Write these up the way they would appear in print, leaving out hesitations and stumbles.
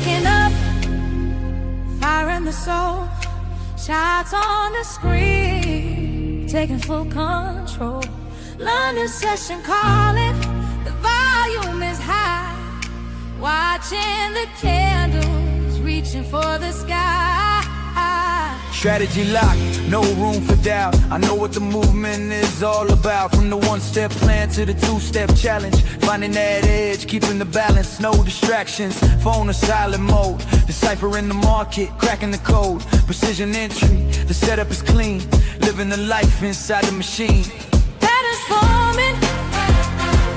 waking up, fire in the soul, shots on the screen, taking full control. London session calling, the volume is high, watching the candles reaching for the sky. Strategy locked, no room for doubt. I know what the movement is all about. From the one-step plan to the two-step challenge, finding that edge, keeping the balance, no distractions. Phone or silent mode, deciphering the market, cracking the code. Precision entry, the setup is clean. Living the life inside the machine. Patterns forming,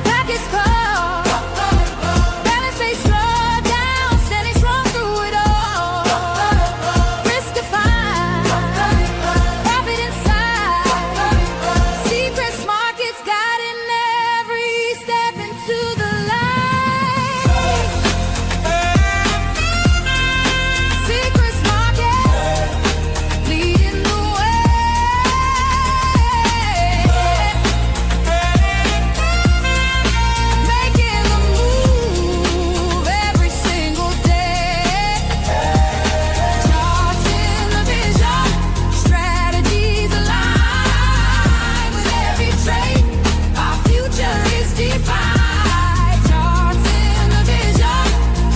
packets called. Balance they slow down, standing strong through it all. Risk defined, profit inside. Seacrest Markets guiding every step into the light. Seacrest Markets leading the way. Making the move every single day. Charts in the vision, strategies align with every trade. Our future is defined. Charts in the vision,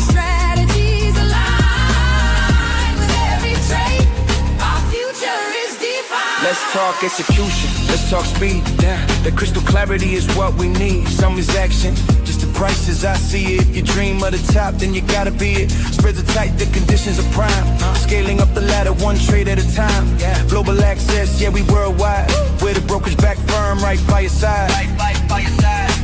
strategies align with every trade. Our future is defined. Let's talk execution, let's talk speed. Yeah, the crystal clarity is what we need. Some is action, just the prices I see it. If you dream of the top, then you gotta be it. Spreads are tight, the conditions are prime. Scaling up the ladder, one trade at a time. Global access, yeah, we worldwide. We're the brokerage back firm, right by your side.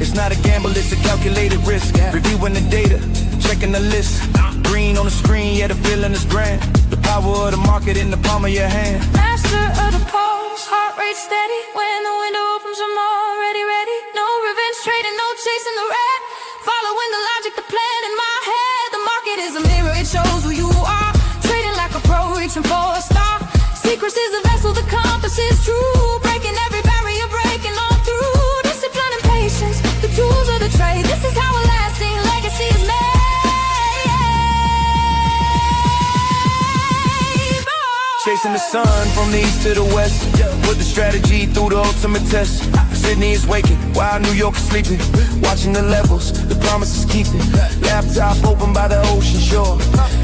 It's not a gamble, it's a calculated risk. Reviewing the data, checking the list. Green on the screen, yeah, the feeling is grand. The power of the market in the palm of your hand. Master of the pulse, heart rate steady. When the window opens, I'm already ready. No revenge trading, no chasing the rat. Following the logic, the plan in my head. The market is a mirror, it shows who you are. Trading like a pro, reaching for a star. Seacrest is the vessel, the compass is true. Breaking every barrier, breaking on through. Discipline and patience, the tools of the trade. This is how a lasting legacy is made. Chasing the sun from the east to the west. Put the strategy through the ultimate test. Sydney is waking while New York is sleeping. Watching the levels, the promises keeping. Laptop open by the ocean shore.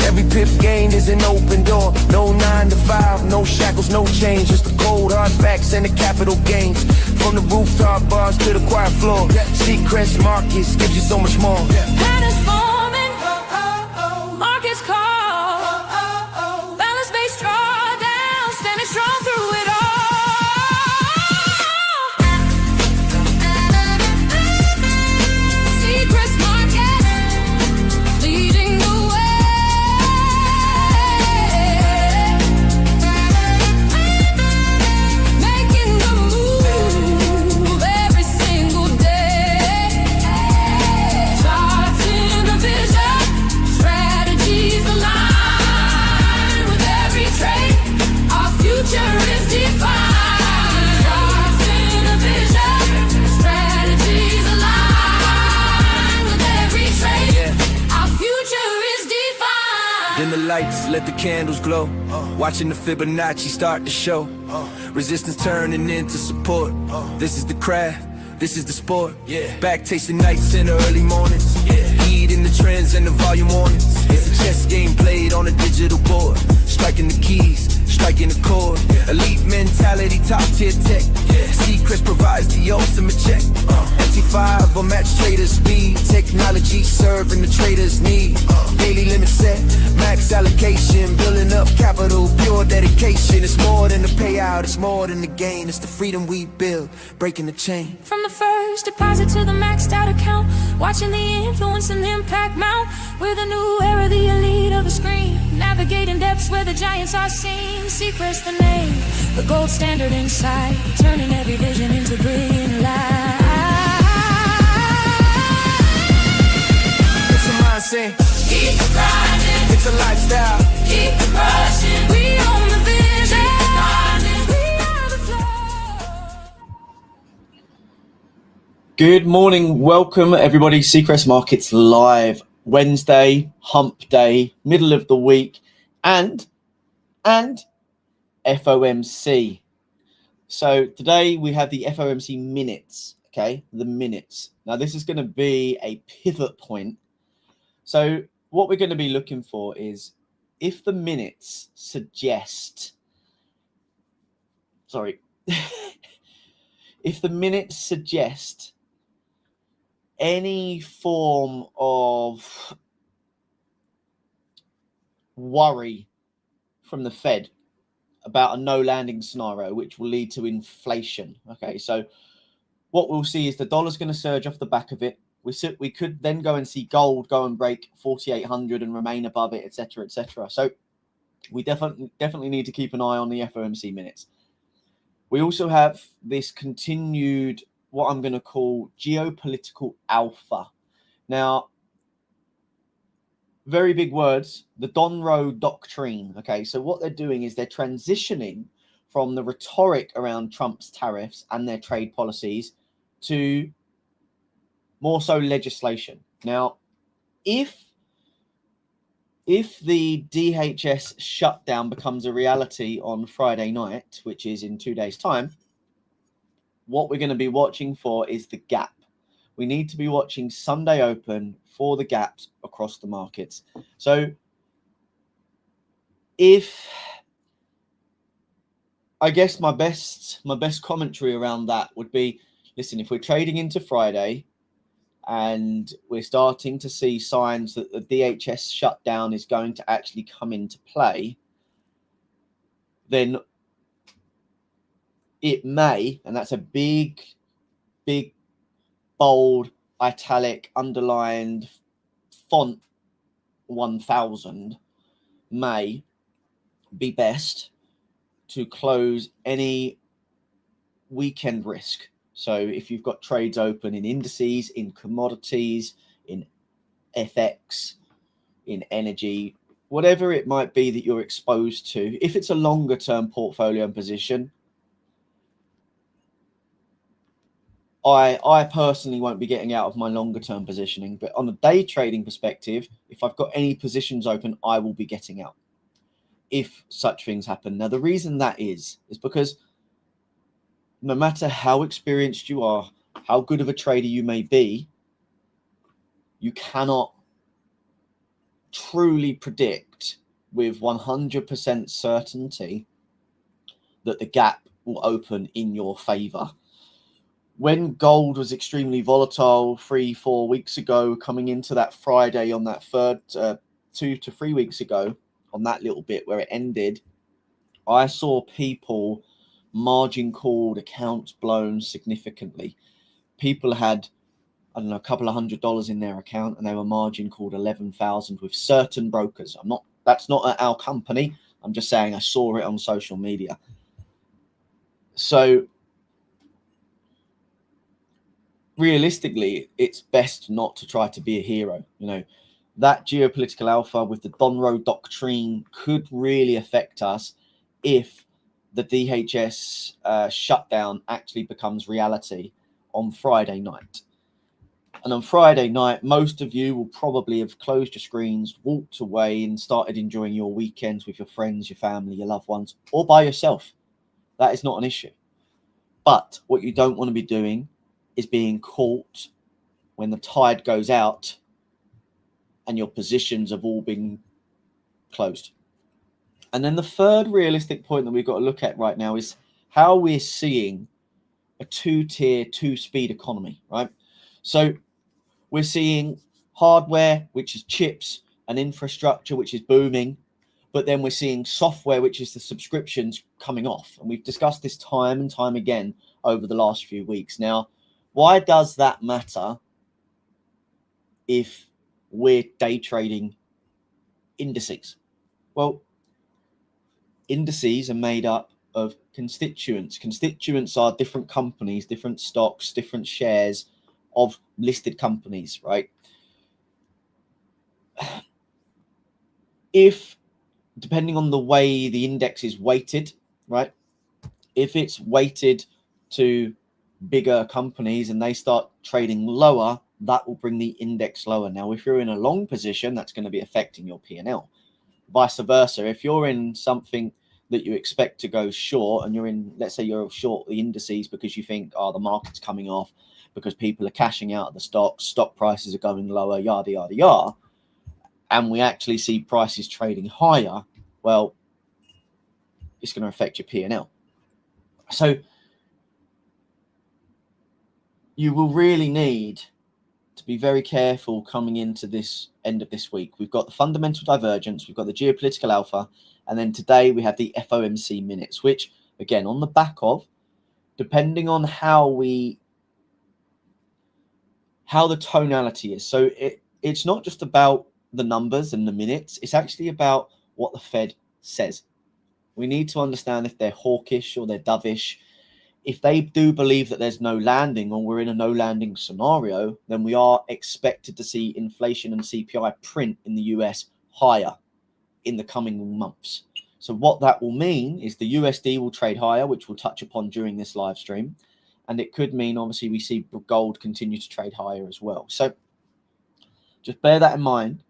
Every pip gained is an open door. No 9 to 5, no shackles, no change. Just the cold hard facts and the capital gains. From the rooftop bars to the quiet floor. Seacrest Markets gives you so much more. Patterns forming, markets call. Balance based drawdown, standing strong through it all. Seacrest Markets leading the way. Making the move every single day. Charts in the vision, strategies align with every trade. Our future is defined. Charts in the vision, strategies align with every trade. Our future is defined. Then the lights let the candles glow. Watching the Fibonacci start to show. Resistance turning into support. This is the craft, this is the sport. Back tasting nights in the early mornings. Heat in the trends and the volume warnings. It's a chess game played on a digital board. Striking the keys, striking the chord. Elite mentality, top tier tech. Seacrest provides the ultimate check. MT5 or match trader speed. Technology serving the traders' need. Daily limit set, max allocation. Building up capital, pure dedication. It's more than the payout, it's more than the gain. It's the freedom we build, breaking the chain. From the first deposit to the maxed out account, watching the influence and impact mount. We're the new era, the elite of the screen. Navigating depths where the giants are seen. Seacrest the name, the gold standard inside. Turning every vision into brilliant light. It's a mindset, Keep grinding, it's a lifestyle. keep crushing. We own the vision. We are the flow. Good morning, welcome everybody. Seacrest Markets live Wednesday, hump day, middle of the week, and FOMC. So today we have the FOMC minutes, okay? The minutes. Now this is going to be a pivot point. So what we're going to be looking for is if the minutes suggest, if the minutes suggest any form of worry from the Fed about a no landing scenario, which will lead to inflation. Okay, so what we'll see is the dollar's going to surge off the back of it. We could then go and see gold go and break 4,800 and remain above it, etc., etc. So we definitely need to keep an eye on the FOMC minutes. We also have this continued, what I'm going to call geopolitical alpha. Now, very big words, the Donroe Doctrine. Okay, so what they're doing is they're transitioning from the rhetoric around Trump's tariffs and their trade policies to more so legislation. Now, if the DHS shutdown becomes a reality on Friday night, which is in 2 days' time, what we're going to be watching for is the gap. We need to be watching Sunday open for the gaps across the markets. So I guess my best commentary around that would be, listen, if we're trading into Friday and we're starting to see signs that the DHS shutdown is going to actually come into play, then it may, and that's a big, bold, italic, underlined font 1000, may be best to close any weekend risk. So if you've got trades open in indices, in commodities, in FX, in energy, whatever it might be that you're exposed to, if it's a longer term portfolio and position, I personally won't be getting out of my longer term positioning, but on a day trading perspective, if I've got any positions open, I will be getting out if such things happen. Now, the reason that is because no matter how experienced you are, how good of a trader you may be, you cannot truly predict with 100% certainty that the gap will open in your favor. When gold was extremely volatile 3-4 weeks ago, coming into that Friday on that third 2 to 3 weeks ago, on that little bit where it ended, I saw people margin called, accounts blown significantly. People had, I don't know, a couple of $100 in their account and they were margin called 11,000 with certain brokers. That's not at our company. I'm just saying I saw it on social media. So realistically, it's best not to try to be a hero. You know, that geopolitical alpha with the Donroe Doctrine could really affect us if the DHS shutdown actually becomes reality on Friday night. And on Friday night, most of you will probably have closed your screens, walked away and started enjoying your weekends with your friends, your family, your loved ones, or by yourself. That is not an issue. But what you don't want to be doing is being caught when the tide goes out and your positions have all been closed. And then the third realistic point that we've got to look at right now is how we're seeing a two-tier, two-speed economy, right? So we're seeing hardware, which is chips, and infrastructure, which is booming. But then we're seeing software, which is the subscriptions, coming off. And we've discussed this time and time again over the last few weeks. Now, why does that matter if we're day trading indices? Well, indices are made up of constituents. Constituents are different companies, different stocks, different shares of listed companies, right? If, depending on the way the index is weighted, right? If it's weighted to bigger companies and they start trading lower, that will bring the index lower. Now, if you're in a long position, that's going to be affecting your P&L. Vice versa, if you're in something that you expect to go short and you're in, let's say you're short the indices because you think, oh, the market's coming off because people are cashing out of the stock prices are going lower, yada, yada, yada, and we actually see prices trading higher, well, it's going to affect your P&L. So you will really need to be very careful coming into this end of this week. We've got the fundamental divergence, we've got the geopolitical alpha, and then today we have the FOMC minutes, which, again, on the back of, depending on how the tonality is. So it's not just about the numbers and the minutes, it's actually about what the Fed says. We need to understand if they're hawkish or they're dovish. If they do believe that there's no landing or we're in a no landing scenario, then we are expected to see inflation and CPI print in the US higher in the coming months. So what that will mean is the USD will trade higher, which we'll touch upon during this live stream. And it could mean, obviously, we see gold continue to trade higher as well. So just bear that in mind.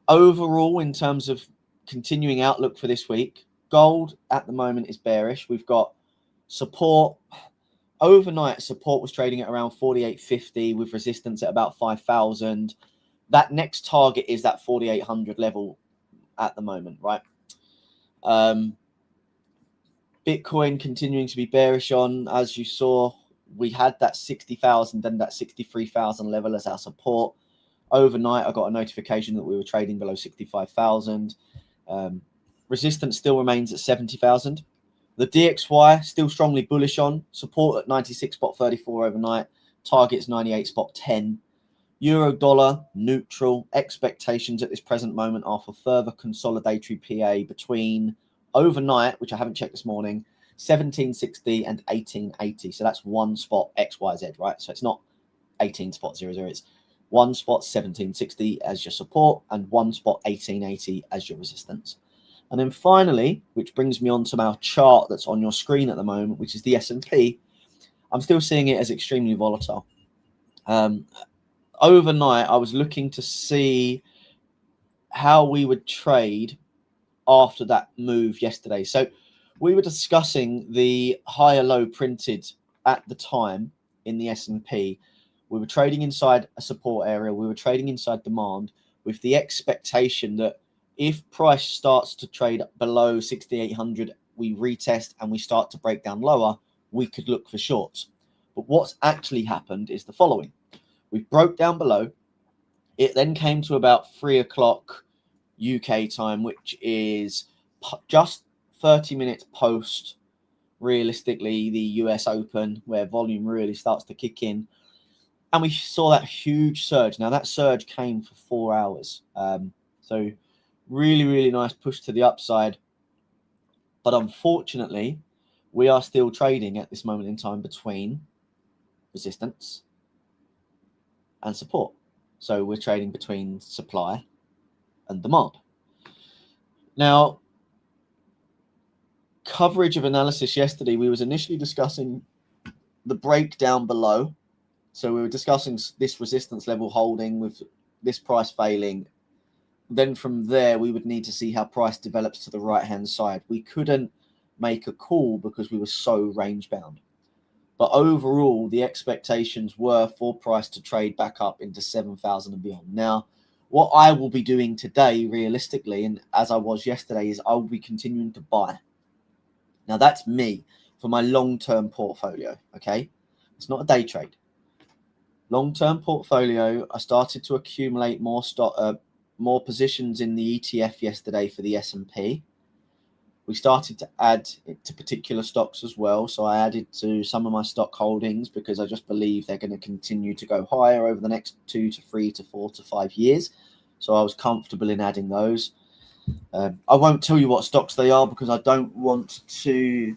Overall, in terms of continuing outlook for this week, gold at the moment is bearish. We've got support. Overnight, support was trading at around 48.50 with resistance at about 5,000. That next target is that 4,800 level at the moment, right? Bitcoin continuing to be bearish on, as you saw, we had that 60,000 and that 63,000 level as our support. Overnight, I got a notification that we were trading below 65,000. Resistance still remains at 70,000. The DXY still strongly bullish on, support at 96.34 overnight, targets 98.10. Euro dollar neutral. Expectations at this present moment are for further consolidatory PA between overnight, which I haven't checked this morning, 1760 and 1880. So that's one spot XYZ, right? So it's not 18.00. It's one spot 1760 as your support and one spot 1880 as your resistance. And then finally, which brings me on to our chart that's on your screen at the moment, which is the S&P. I'm still seeing it as extremely volatile. Overnight, I was looking to see how we would trade after that move yesterday. So we were discussing the higher low printed at the time in the S&P. We were trading inside a support area. We were trading inside demand with the expectation that if price starts to trade below 6,800, we retest and we start to break down lower, we could look for shorts. But what's actually happened is the following. We broke down below. It then came to about 3 o'clock UK time, which is just 30 minutes post, realistically, the US Open, where volume really starts to kick in. And we saw that huge surge. Now, that surge came for 4 hours. So really, really nice push to the upside. But unfortunately, we are still trading at this moment in time between resistance and support. So we're trading between supply and demand. Now, coverage of analysis yesterday, we was initially discussing the breakdown below. So we were discussing this resistance level holding with this price failing. Then from there, we would need to see how price develops to the right-hand side. We couldn't make a call because we were so range-bound. But overall, the expectations were for price to trade back up into 7,000 and beyond. Now, what I will be doing today, realistically, and as I was yesterday, is I will be continuing to buy. Now, that's me for my long-term portfolio, okay? It's not a day trade. Long-term portfolio, I started to accumulate more positions in the ETF yesterday for the S&P. We started to add it to particular stocks as well. So I added to some of my stock holdings because I just believe they're going to continue to go higher over the next 2 to 3 to 4 to 5 years. So I was comfortable in adding those. I won't tell you what stocks they are because I don't want to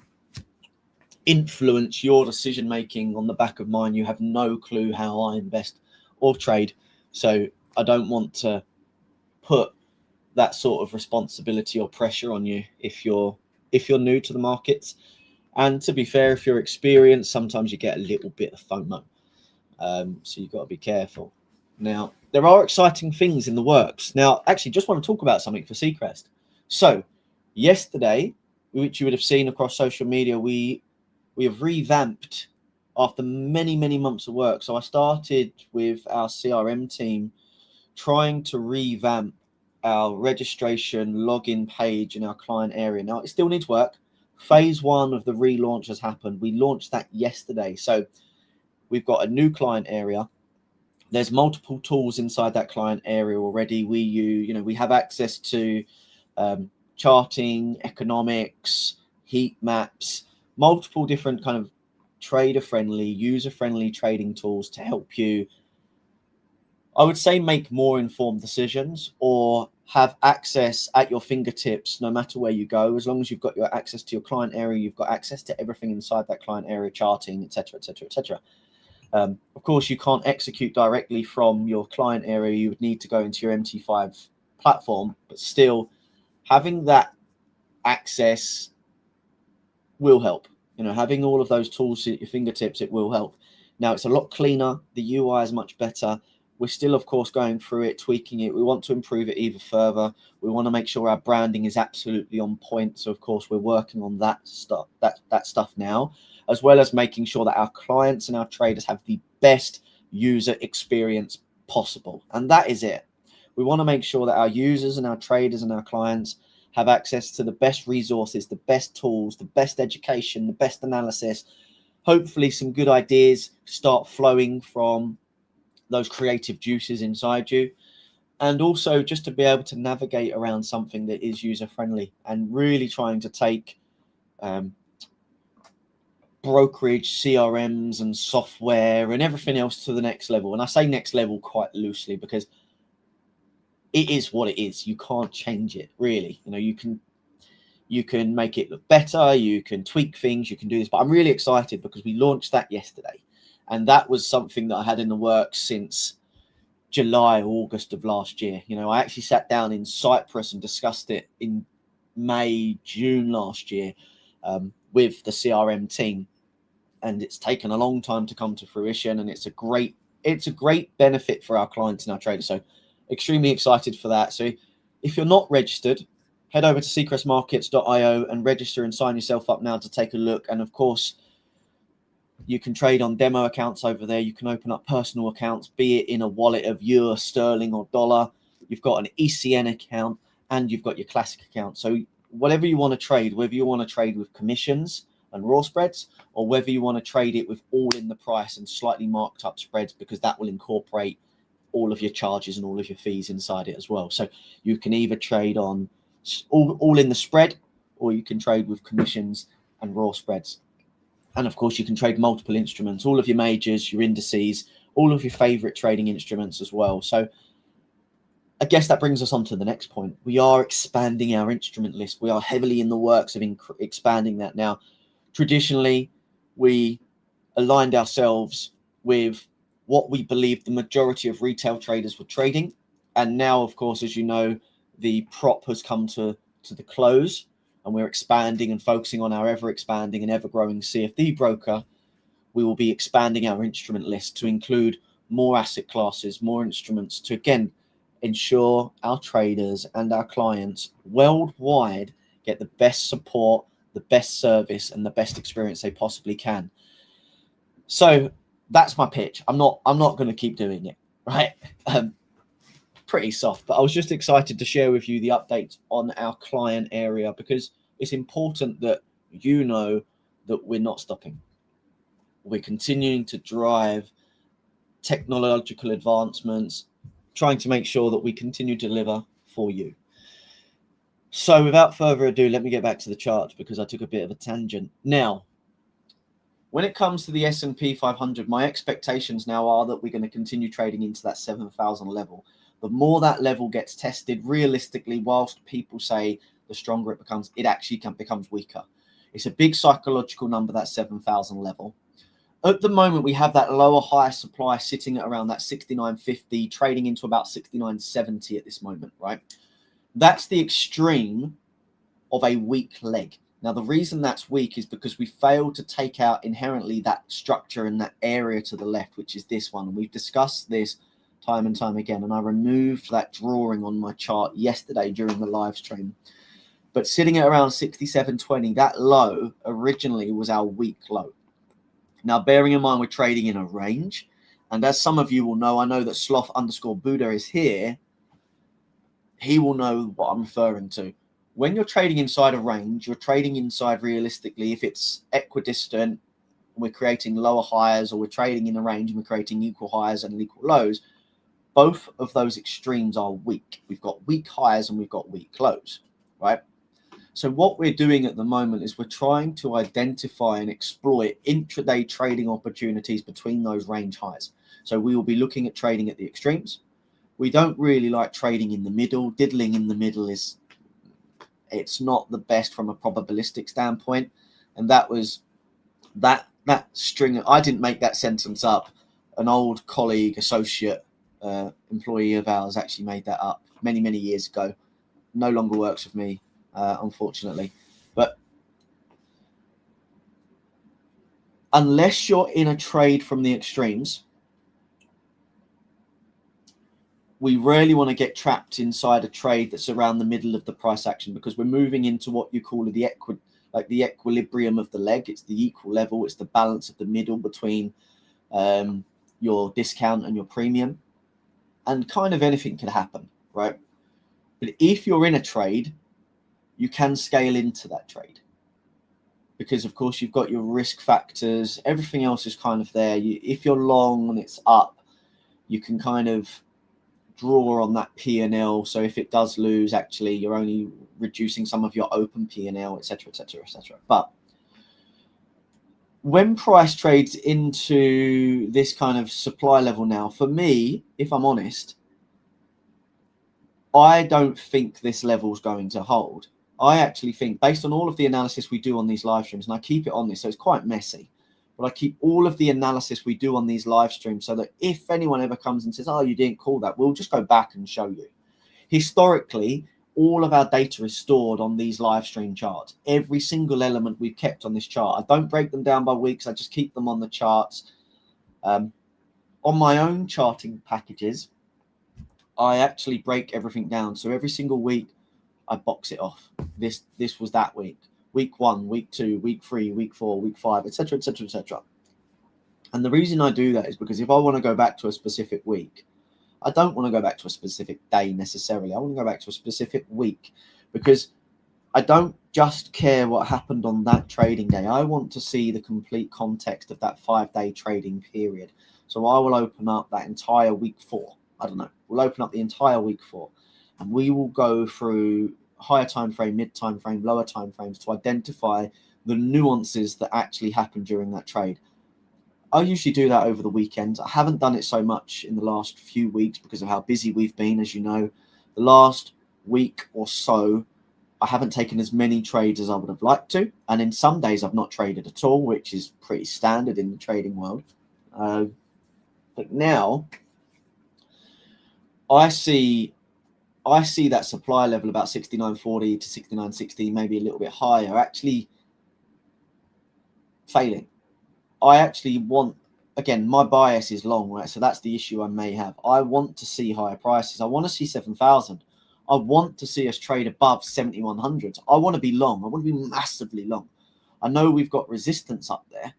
influence your decision making on the back of mine. You have no clue how I invest or trade. So I don't want to put that sort of responsibility or pressure on you if you're new to the markets. And to be fair, if you're experienced, sometimes you get a little bit of FOMO. So you've got to be careful. Now, there are exciting things in the works. Now, actually, just want to talk about something for Seacrest. So, yesterday, which you would have seen across social media, we have revamped after many, many months of work. So I started with our CRM team trying to revamp our registration login page in our client area. Now, it still needs work. Phase 1 of the relaunch has happened. We launched that yesterday. So we've got a new client area. There's multiple tools inside that client area already. We have access to charting, economics, heat maps, multiple different kind of trader-friendly, user-friendly trading tools to help you, I would say, make more informed decisions or have access at your fingertips no matter where you go. As long as you've got your access to your client area, you've got access to everything inside that client area, charting, etc., etc., etc. Of course, you can't execute directly from your client area. You would need to go into your MT5 platform, but still having that access will help. Having all of those tools at your fingertips, it will help. Now, it's a lot cleaner. The UI is much better. We're still, of course, going through it, tweaking it. We want to improve it even further. We want to make sure our branding is absolutely on point. So, of course, we're working on that stuff now, as well as making sure that our clients and our traders have the best user experience possible. And that is it. We want to make sure that our users and our traders and our clients have access to the best resources, the best tools, the best education, the best analysis. Hopefully some good ideas start flowing from those creative juices inside you. And also just to be able to navigate around something that is user-friendly and really trying to take brokerage, CRMs and software and everything else to the next level. And I say next level quite loosely because it is what it is. You can't change it, really. You can make it look better, you can tweak things, you can do this. But I'm really excited because we launched that yesterday. And that was something that I had in the works since July, August of last year. I actually sat down in Cyprus and discussed it in May, June last year with the CRM team. And it's taken a long time to come to fruition. And it's a great benefit for our clients and our traders. So extremely excited for that. So if you're not registered, head over to seacrestmarkets.io and register and sign yourself up now to take a look. And of course, you can trade on demo accounts over there. You can open up personal accounts, be it in a wallet of euro, sterling or dollar. You've got an ECN account and you've got your classic account. So whatever you want to trade, whether you want to trade with commissions and raw spreads, or whether you want to trade it with all in the price and slightly marked up spreads, because that will incorporate all of your charges and all of your fees inside it as well. So you can either trade on all in the spread, or you can trade with commissions and raw spreads. And of course, you can trade multiple instruments, all of your majors, your indices, all of your favorite trading instruments as well. So I guess that brings us on to the next point. We are expanding our instrument list. We are heavily in the works of expanding that. Now, traditionally, we aligned ourselves with what we believe the majority of retail traders were trading. And now, of course, as you know, the prop has come to the close, and we're expanding and focusing on our ever expanding and ever growing CFD broker. We will be expanding our instrument list to include more asset classes, more instruments, to again ensure our traders and our clients worldwide get the best support, the best service and the best experience they possibly can. So that's my pitch. I'm not going to keep doing it, right? Pretty soft, but I was just excited to share with you the updates on our client area, because it's important that you know that we're not stopping. We're continuing to drive technological advancements, trying to make sure that we continue to deliver for you. So without further ado, let me get back to the charts because I took a bit of a tangent. Now, when it comes to the S&P 500, my expectations now are that we're going to continue trading into that 7,000 level. The more that level gets tested, realistically, whilst people say the stronger it becomes, it actually becomes weaker. It's a big psychological number, that 7,000 level. At the moment, we have that lower higher supply sitting at around that 69.50, trading into about 69.70 at this moment, right? That's the extreme of a weak leg. Now, the reason that's weak is because we failed to take out inherently that structure in that area to the left, which is this one. And we've discussed this time and time again. And I removed that drawing on my chart yesterday during the live stream. But sitting at around 67.20, that low originally was our week low. Now, bearing in mind we're trading in a range, and as some of you will know, I know that Sloth_Buddha is here. He will know what I'm referring to. When you're trading inside a range, you're trading inside realistically. If it's equidistant, we're creating lower highs, or we're trading in a range and we're creating equal highs and equal lows. Both of those extremes are weak. We've got weak highs and we've got weak lows, right? So what we're doing at the moment is we're trying to identify and exploit intraday trading opportunities between those range highs. So we will be looking at trading at the extremes. We don't really like trading in the middle. Diddling in the middle it's not the best from a probabilistic standpoint. And that was that string. I didn't make that sentence up. An old colleague, associate, employee of ours actually made that up many, many years ago. No longer works with me, unfortunately. But unless you're in a trade from the extremes, we rarely want to get trapped inside a trade that's around the middle of the price action, because we're moving into what you call the equilibrium of the leg. It's the equal level. It's the balance of the middle between your discount and your premium, and kind of anything can happen, right? But if you're in a trade, you can scale into that trade, because of course you've got your risk factors. Everything else is kind of there. If you're long and it's up, you can kind of draw on that P&L. So if it does lose, actually you're only reducing some of your open P&L, etc., etc., etc. But when price trades into this kind of supply level now, for me, if I'm honest, I don't think this level is going to hold. I actually think, based on all of the analysis we do on these live streams, and I keep it on this, so it's quite messy, but I keep all of the analysis we do on these live streams so that if anyone ever comes and says, oh, you didn't call that, we'll just go back and show you. Historically, all of our data is stored on these live stream charts. Every single element we've kept on this chart. I don't break them down by weeks. I just keep them on the charts. On my own charting packages, I actually break everything down. So every single week, I box it off. This was that week. Week 1, week 2, week 3, week 4, week 5, etc., etc., etc. And the reason I do that is because if I want to go back to a specific week, I don't want to go back to a specific day necessarily. I want to go back to a specific week, because I don't just care what happened on that trading day. I want to see the complete context of that 5-day trading period. So I will open up that entire week 4. I don't know. We'll open up the entire week 4, and we will go through higher time frame, mid time frame, lower time frames to identify the nuances that actually happened during that trade. I usually do that over the weekends. I haven't done it so much in the last few weeks because of how busy we've been. As you know, the last week or so, I haven't taken as many trades as I would have liked to. And in some days, I've not traded at all, which is pretty standard in the trading world. But now I see that supply level about 69.40 to 69.60, maybe a little bit higher, actually failing. I actually want, again, my bias is long, right? So that's the issue I may have. I want to see higher prices. I want to see 7,000. I want to see us trade above 7,100. I want to be long. I want to be massively long. I know we've got resistance up there.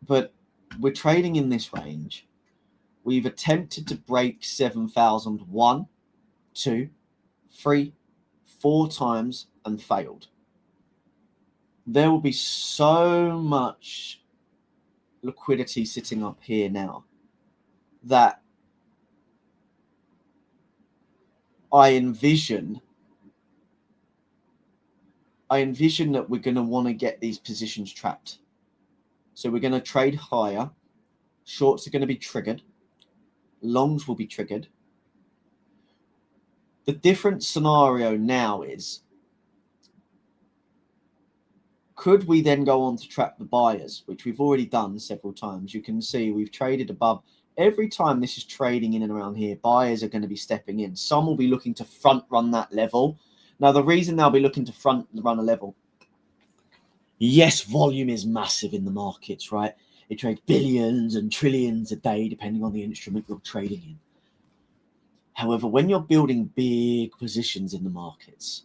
But we're trading in this range. We've attempted to break 7,000 1, 2, 3, 4 times and failed. There will be so much liquidity sitting up here now that I envision that we're going to want to get these positions trapped. So we're going to trade higher. Shorts are going to be triggered. Longs will be triggered. The different scenario now is, could we then go on to trap the buyers, which we've already done several times? You can see we've traded above. Every time this is trading in and around here, buyers are going to be stepping in. Some will be looking to front run that level. Now, the reason they'll be looking to front run a level, yes, volume is massive in the markets, right? it trades billions and trillions a day, depending on the instrument you're trading in. However, when you're building big positions in the markets,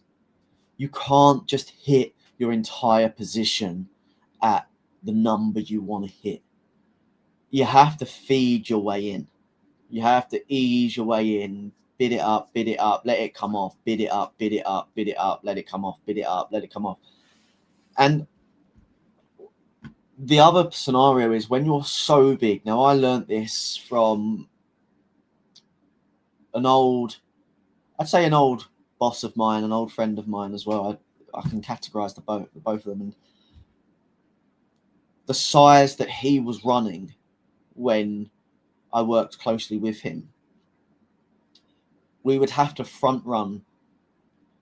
you can't just hit your entire position at the number you want to hit. You have to feed your way in. You have to ease your way in, bid it up, let it come off, bid it up, bid it up, bid it up, let it come off, bid it up, let it come off. And the other scenario is when you're so big. Now, I learned this from an old boss of mine, an old friend of mine as well. I can categorize the both of them. And the size that he was running when I worked closely with him, we would have to front run.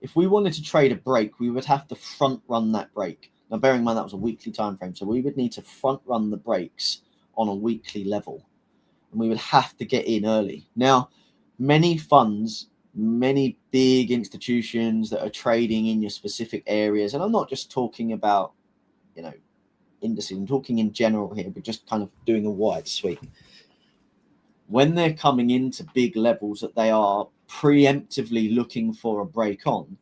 If we wanted to trade a break, we would have to front run that break. Now, bearing in mind that was a weekly time frame, so we would need to front run the breaks on a weekly level, and we would have to get in early. Now, many funds, many big institutions that are trading in your specific areas, and I'm not just talking about, indices, I'm talking in general here, but just kind of doing a wide sweep. When they're coming into big levels that they are preemptively looking for a break on,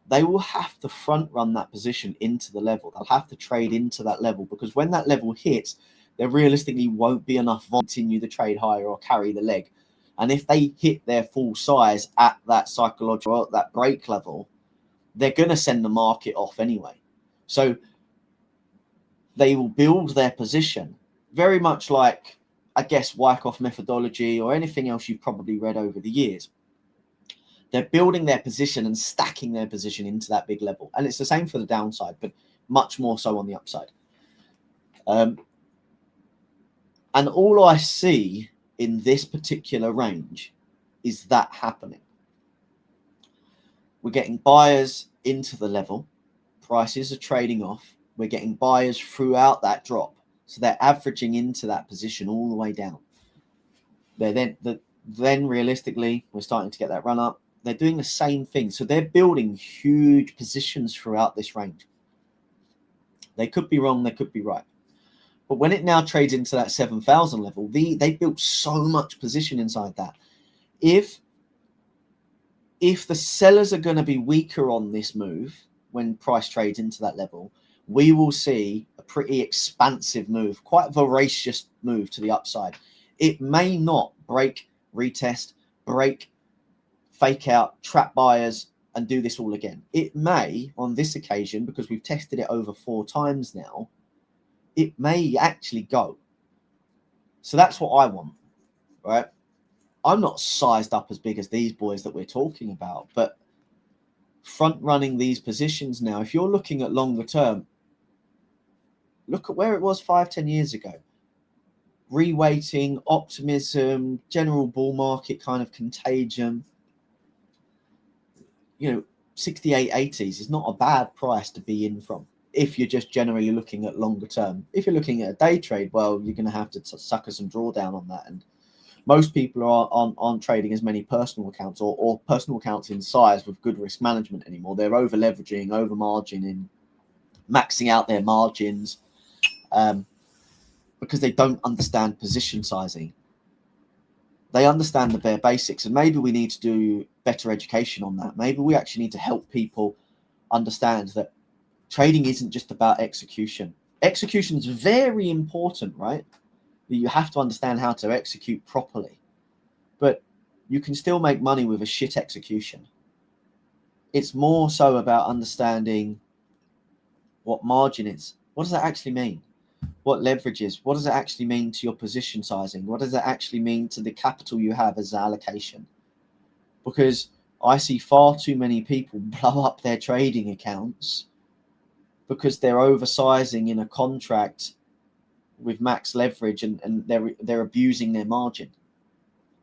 they will have to front run that position into the level. They'll have to trade into that level, because when that level hits, there realistically won't be enough volume to continue the trade higher or carry the leg. And if they hit their full size at that psychological, that break level, they're going to send the market off anyway. So they will build their position very much like, I guess, Wyckoff methodology or anything else you've probably read over the years. They're building their position and stacking their position into that big level. And it's the same for the downside, but much more so on the upside. And all I see in this particular range is that happening. We're getting buyers into the level. Prices are trading off. We're getting buyers throughout that drop. So they're averaging into that position all the way down. Then realistically, we're starting to get that run up. They're doing the same thing. So they're building huge positions throughout this range. They could be wrong, they could be right. But when it now trades into that 7,000 level, they built so much position inside that. If the sellers are going to be weaker on this move when price trades into that level, we will see a pretty expansive move, quite voracious move to the upside. It may not break, retest, break, fake out, trap buyers, and do this all again. It may, on this occasion, because we've tested it over 4 times now, it may actually go. So that's what I want, right? I'm not sized up as big as these boys that we're talking about, but front running these positions now, if you're looking at longer term, look at where it was 5-10 years ago. Reweighting, optimism, general bull market kind of contagion. 68, 80s is not a bad price to be in from if you're just generally looking at longer term. If you're looking at a day trade, well, you're going to have to sucker some drawdown on that. And most people aren't trading as many personal accounts or personal accounts in size with good risk management anymore. They're over leveraging, over margining, maxing out their margins because they don't understand position sizing. They understand the bare basics, and maybe we need to do better education on that. Maybe we actually need to help people understand that trading isn't just about execution. Execution is very important, right? You have to understand how to execute properly, but you can still make money with a shit execution. It's more so about understanding what margin is. What does that actually mean? What leverage is? What does it actually mean to your position sizing? What does it actually mean to the capital you have as allocation? Because I see far too many people blow up their trading accounts because they're oversizing in a contract with max leverage and they're abusing their margin.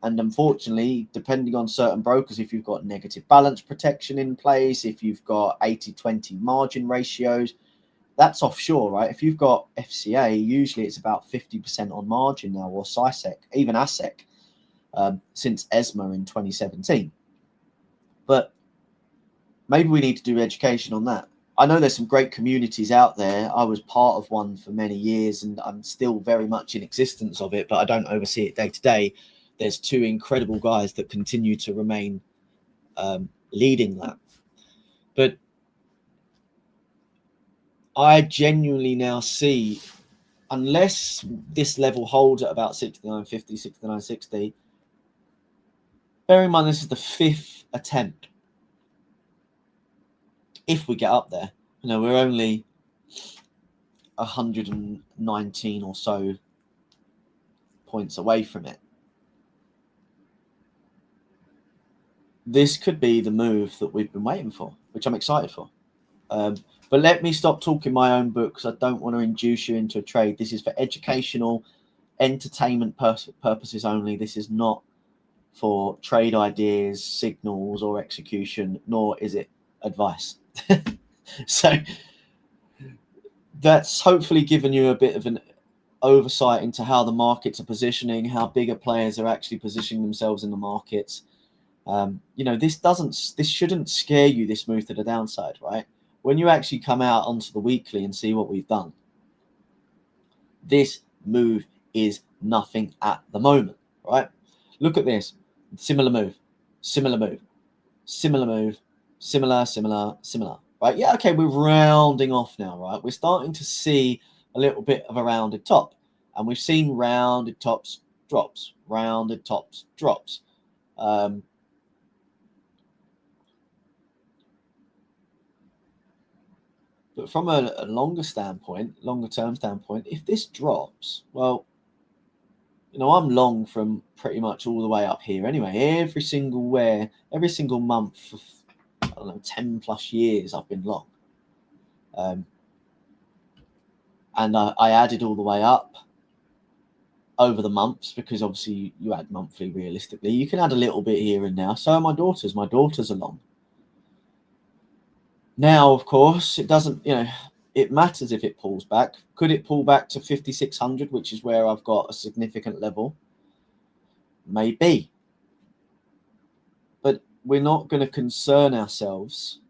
And unfortunately, depending on certain brokers, if you've got negative balance protection in place, if you've got 80-20 margin ratios, that's offshore, right? If you've got FCA, usually it's about 50% on margin now, or SISEC, even ASEC, since ESMA in 2017. But maybe we need to do education on that. I know there's some great communities out there. I was part of one for many years, and I'm still very much in existence of it, but I don't oversee it day to day. There's two incredible guys that continue to remain leading that. But I genuinely now see, unless this level holds at about 69.50, 69.60, bear in mind this is the 5th attempt. If we get up there, you know, we're only 119 or so points away from it. This could be the move that we've been waiting for, which I'm excited for. But let me stop talking my own book, because I don't want to induce you into a trade. This is for educational, entertainment purposes only. This is not for trade ideas, signals, or execution, nor is it advice. So that's hopefully given you a bit of an oversight into how the markets are positioning, how bigger players are actually positioning themselves in the markets. You know, this shouldn't scare you, this move to the downside, right? When you actually come out onto the weekly and see what we've done, this move is nothing at the moment, right? Look at this. Similar move, similar move, similar move, similar, right? Yeah, okay, we're rounding off now, right? We're starting to see a little bit of a rounded top, and we've seen rounded tops, drops, rounded tops, drops. But from a longer term standpoint, if this drops, well, you know, I'm long from pretty much all the way up here anyway. Every single month for, I don't know, 10 plus years I've been long. And I added all the way up over the months, because obviously you add monthly realistically. You can add a little bit here and now. So are my daughters. My daughters are long. Now, of course, it doesn't, you know, it matters if it pulls back. Could it pull back to 5,600, which is where I've got a significant level? Maybe. But we're not going to concern ourselves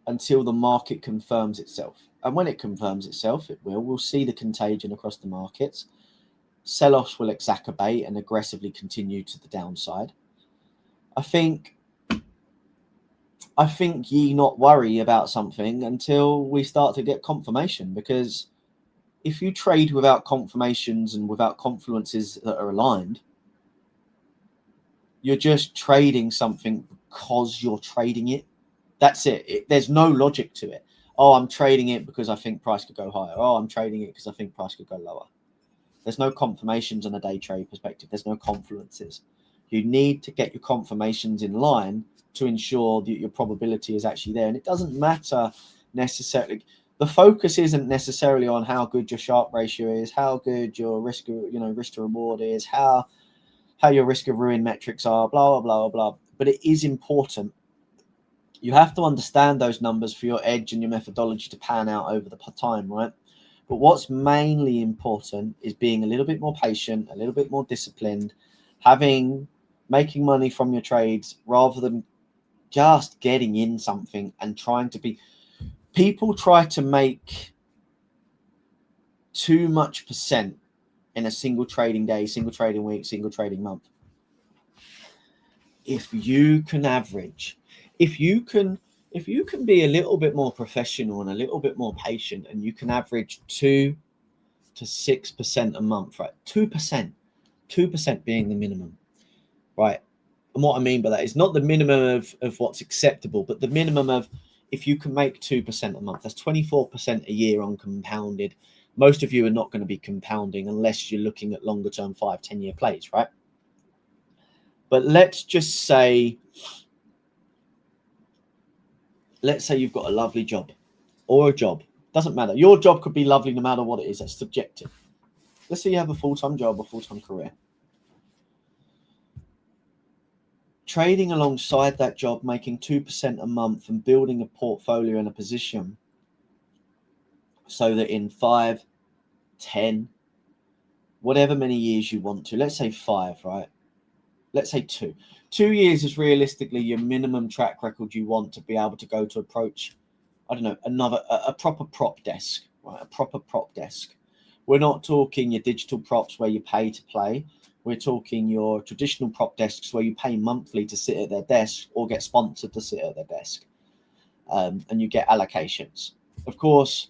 until the market confirms itself. And when it confirms itself, we'll see the contagion across the markets. Sell-offs will exacerbate and aggressively continue to the downside. I think ye not worry about something until we start to get confirmation, because if you trade without confirmations and without confluences that are aligned, you're just trading something because you're trading it. That's it. There's no logic to it. Oh, I'm trading it because I think price could go higher. Oh, I'm trading it because I think price could go lower. There's no confirmations on a day trade perspective. There's no confluences. You need to get your confirmations in line to ensure that your probability is actually there. And it doesn't matter necessarily. The focus isn't necessarily on how good your Sharpe ratio is, how good your risk to reward is, how your risk of ruin metrics are, blah, blah, blah, blah. But it is important. You have to understand those numbers for your edge and your methodology to pan out over the time, right? But what's mainly important is being a little bit more patient, a little bit more disciplined, making money from your trades rather than just getting in something and trying to be. People try to make too much percent in a single trading day, single trading week, single trading month. If you can average, if you can be a little bit more professional and a little bit more patient, and you can average 2 to 6% a month, right? 2% being the minimum, right? And what I mean by that is not the minimum of what's acceptable, but the minimum of, if you can make 2% a month, that's 24% a year on compounded. Most of you are not going to be compounding unless you're looking at longer term 5-10 year plays, right? But let's say you've got a lovely job, or a job, doesn't matter. Your job could be lovely no matter what it is. That's subjective. Let's say you have a full-time job or full-time career. Trading alongside that job, making 2% a month and building a portfolio and a position so that in 5, 10, whatever many years you want to, let's say 5, right? let's say 2 years is realistically your minimum track record you want to be able to go to approach, I don't know, a proper prop desk, right? A proper prop desk. We're not talking your digital props where you pay to play. We're talking your traditional prop desks where you pay monthly to sit at their desk or get sponsored to sit at their desk. And you get allocations. Of course,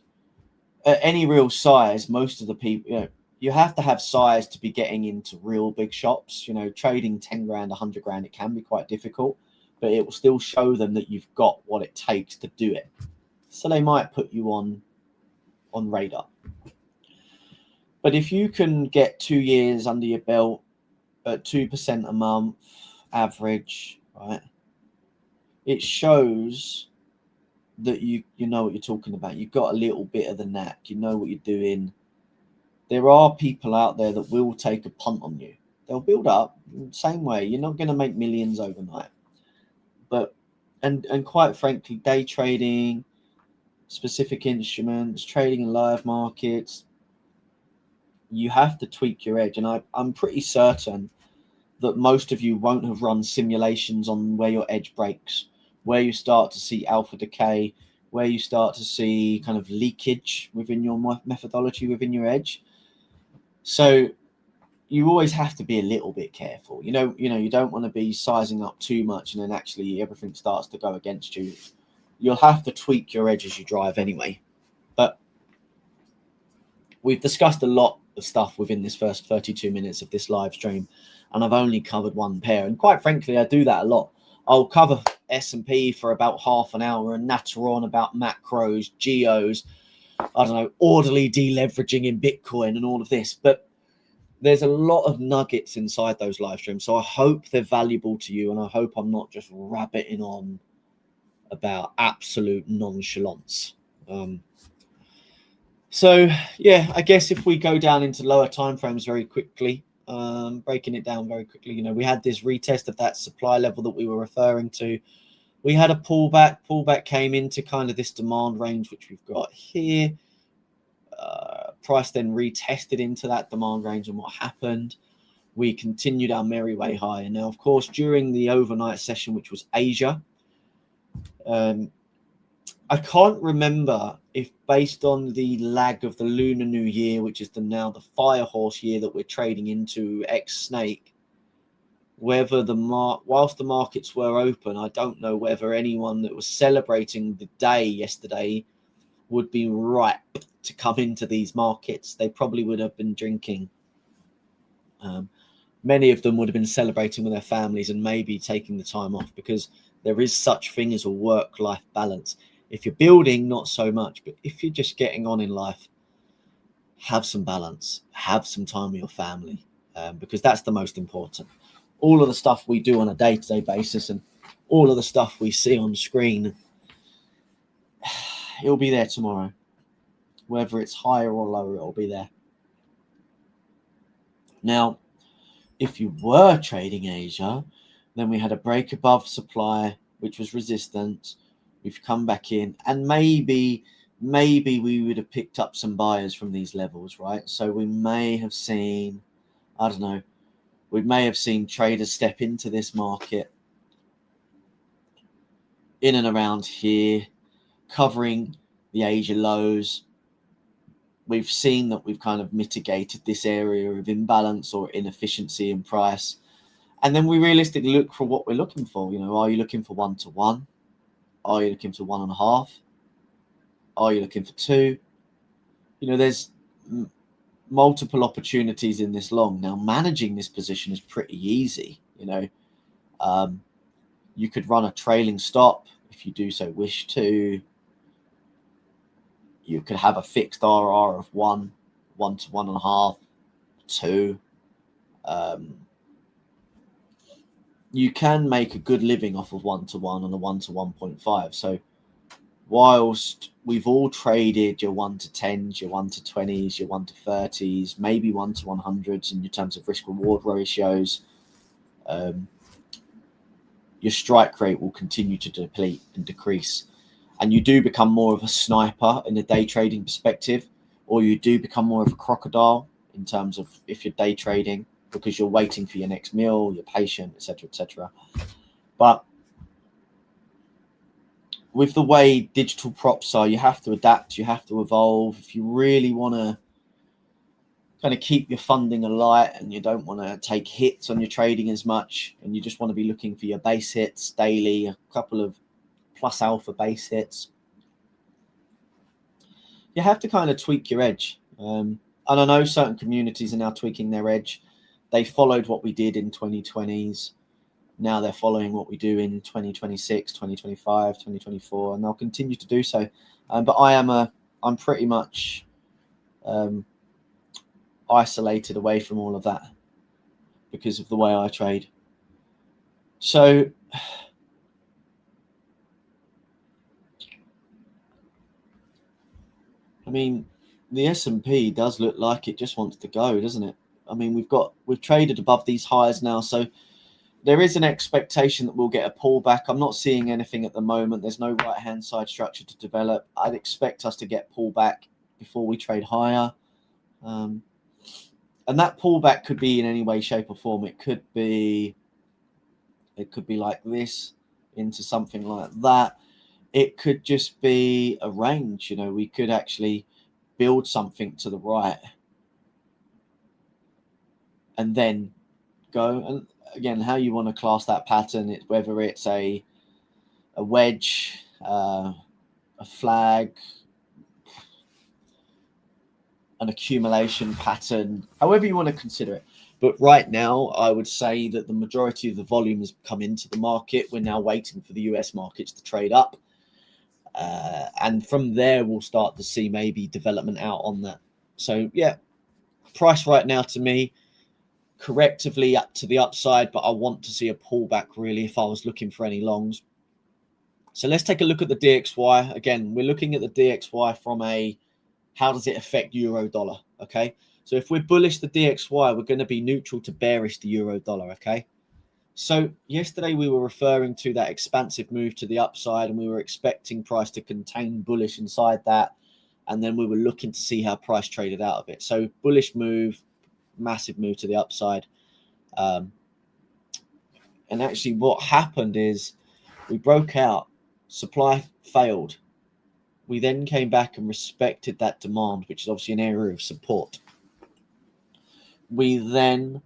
at any real size, most of the people, you have to have size to be getting into real big shops. Trading 10 grand, 100 grand, it can be quite difficult, but it will still show them that you've got what it takes to do it. So they might put you on radar. But if you can get 2 years under your belt at 2% a month average, right, it shows that you know what you're talking about. You've got a little bit of the knack. You know what you're doing. There are people out there that will take a punt on you. They'll build up same way. You're not going to make millions overnight. But and quite frankly, day trading, specific instruments, trading in live markets, you have to tweak your edge. And I'm pretty certain that most of you won't have run simulations on where your edge breaks, where you start to see alpha decay, where you start to see kind of leakage within your methodology, within your edge. So you always have to be a little bit careful. You don't want to be sizing up too much and then actually everything starts to go against you. You'll have to tweak your edge as you drive anyway. But we've discussed a lot of stuff within this first 32 minutes of this live stream, and I've only covered one pair. And quite frankly, I do that a lot. I'll cover S&P for about half an hour and natter on about macros, geos, I don't know, orderly deleveraging in Bitcoin and all of this. But there's a lot of nuggets inside those live streams. So I hope they're valuable to you, and I hope I'm not just rabbiting on about absolute nonchalance. So yeah, I guess if we go down into lower timeframes very quickly, breaking it down very quickly, we had this retest of that supply level that we were referring to. We had a pullback came into kind of this demand range, which we've got here. Price then retested into that demand range, and what happened? We continued our merry way higher. Now, of course, during the overnight session, which was Asia, I can't remember if based on the lag of the Lunar New Year, which is now the Fire Horse year that we're trading into ex-Snake, whether whilst the markets were open, I don't know whether anyone that was celebrating the day yesterday would be ripe to come into these markets. They probably would have been drinking. Many of them would have been celebrating with their families and maybe taking the time off, because there is such thing as a work-life balance. If you're building, not so much, but if you're just getting on in life, have some balance, have some time with your family, because that's the most important. All of the stuff we do on a day-to-day basis and all of the stuff we see on screen, it'll be there tomorrow. Whether it's higher or lower, it'll be there. Now, if you were trading Asia, then we had a break above supply, which was resistance. We've come back in, and maybe we would have picked up some buyers from these levels, right? So we may have seen, I don't know, we may have seen traders step into this market in and around here, covering the Asia lows. We've seen that we've kind of mitigated this area of imbalance or inefficiency in price. And then we realistically look for what we're looking for. Are you looking for 1-to-1? Are you looking for 1.5? Are you looking for 2? There's multiple opportunities in this long. Now, managing this position is pretty easy. You could run a trailing stop if you do so wish to. You could have a fixed RR of 1 to 1.5, 2. You can make a good living off of 1-to-1 and a 1 to 1.5. So whilst we've all traded your 1-to-10s, your 1-to-20s, your 1-to-30s, maybe 1-to-100s in terms of risk reward ratios, your strike rate will continue to deplete and decrease. And you do become more of a sniper in a day trading perspective, or you do become more of a crocodile in terms of if you're day trading. because you're waiting for your next meal, you're patient, etc., etc. But with the way digital props are, you have to adapt, you have to evolve. If you really want to kind of keep your funding alight and you don't want to take hits on your trading as much, and you just want to be looking for your base hits daily, a couple of plus alpha base hits, you have to kind of tweak your edge. And I know certain communities are now tweaking their edge. They followed what we did in 2020s. Now they're following what we do in 2026, 2025, 2024, and they'll continue to do so. But I'm pretty much isolated away from all of that because of the way I trade. So I mean, the S&P does look like it just wants to go, doesn't it? I mean, we've traded above these highs now, so there is an expectation that we'll get a pullback. I'm not seeing anything at the moment. There's no right-hand side structure to develop. I'd expect us to get pullback before we trade higher. And that pullback could be in any way, shape, or form. It could be like this into something like that. It could just be a range. We could actually build something to the right and then go. And again, how you want to class that pattern, whether it's a wedge, a flag, an accumulation pattern, however you want to consider it. But right now, I would say that the majority of the volume has come into the market. We're now waiting for the US markets to trade up. And from there, we'll start to see maybe development out on that. So, yeah, price right now to me, correctively up to the upside, but I want to see a pullback really if I was looking for any longs. So let's take a look at the DXY. Again, we're looking at the DXY from a how does it affect euro dollar, okay? So if we're bullish the DXY, we're going to be neutral to bearish the euro dollar, okay? So yesterday we were referring to that expansive move to the upside, and we were expecting price to contain bullish inside that, and then we were looking to see how price traded out of it. So bullish move, massive move to the upside. And actually what happened is we broke out, supply failed. We then came back and respected that demand, which is obviously an area of support. We then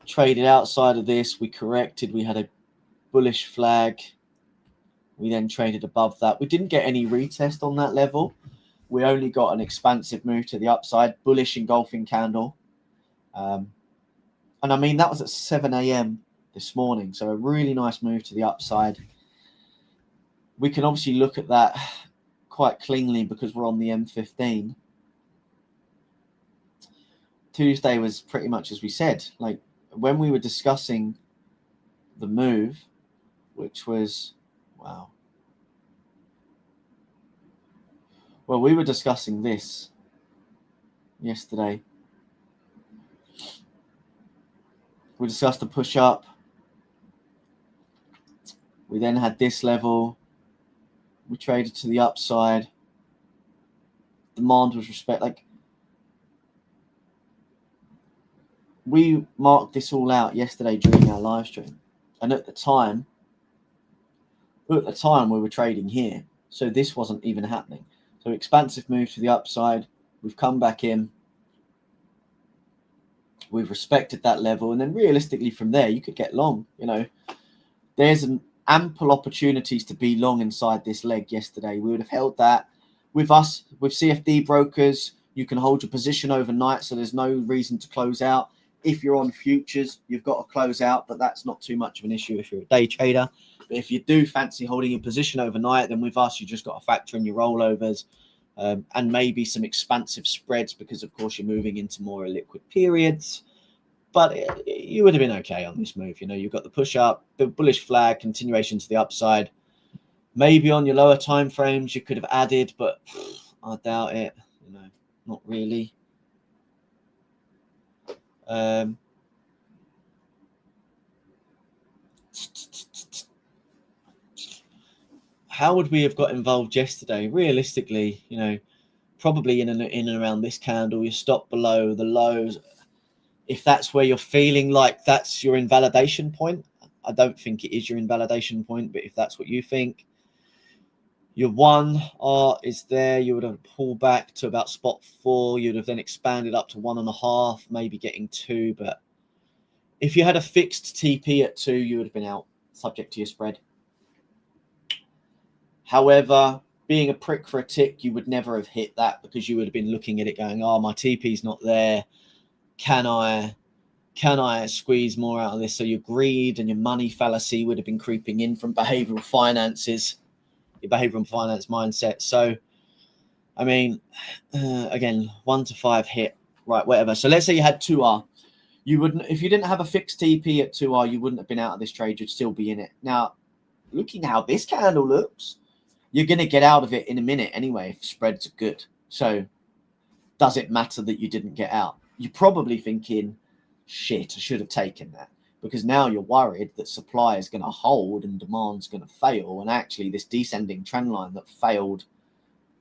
traded outside of this. We corrected. We had a bullish flag. We then traded above that. We didn't get any retest on that level. We only got an expansive move to the upside, bullish engulfing candle. And I mean, that was at 7 a.m. this morning. So a really nice move to the upside. We can obviously look at that quite cleanly because we're on the M15. Tuesday was pretty much as we said. Like when we were discussing the move, which was, wow. Well, we were discussing this yesterday. We discussed the push up. We then had this level. We traded to the upside. Demand was respect. Like we marked this all out yesterday during our live stream, and at the time we were trading here, so this wasn't even happening. So expansive move to the upside. We've come back in. We've respected that level, and then realistically from there you could get long. There's an ample opportunities to be long inside this leg yesterday. We would have held that. With us, with CFD brokers, you can hold your position overnight, so there's no reason to close out. If you're on futures, you've got to close out, but that's not too much of an issue if you're a day trader. But if you do fancy holding your position overnight, then with us, you just got to factor in your rollovers and maybe some expansive spreads because, of course, you're moving into more illiquid periods. But you would have been okay on this move. You've got the push up, the bullish flag, continuation to the upside. Maybe on your lower time frames you could have added, but I doubt it. Not really. How would we have got involved yesterday? Realistically, probably in and around this candle. You stop below the lows. If that's where you're feeling like that's your invalidation point, I don't think it is your invalidation point, but if that's what you think, your 1 R is there. You would have pulled back to about spot 4. You'd have then expanded up to 1.5, maybe getting 2. But if you had a fixed TP at 2, you would have been out, subject to your spread. However, being a prick for a tick, you would never have hit that, because you would have been looking at it going, oh, my TP's not there. Can I squeeze more out of this? So your greed and your money fallacy would have been creeping in from behavioral finances, your behavioral finance mindset. So, I mean, again, 1 to 5 hit, right, whatever. So let's say you had 2R. You wouldn't, if you didn't have a fixed TP at 2R, you wouldn't have been out of this trade. You'd still be in it. Now, looking how this candle looks, you're going to get out of it in a minute anyway if spreads are good. So does it matter that you didn't get out? You're probably thinking, shit, I should have taken that, because now you're worried that supply is going to hold and demand's going to fail. And actually this descending trend line that failed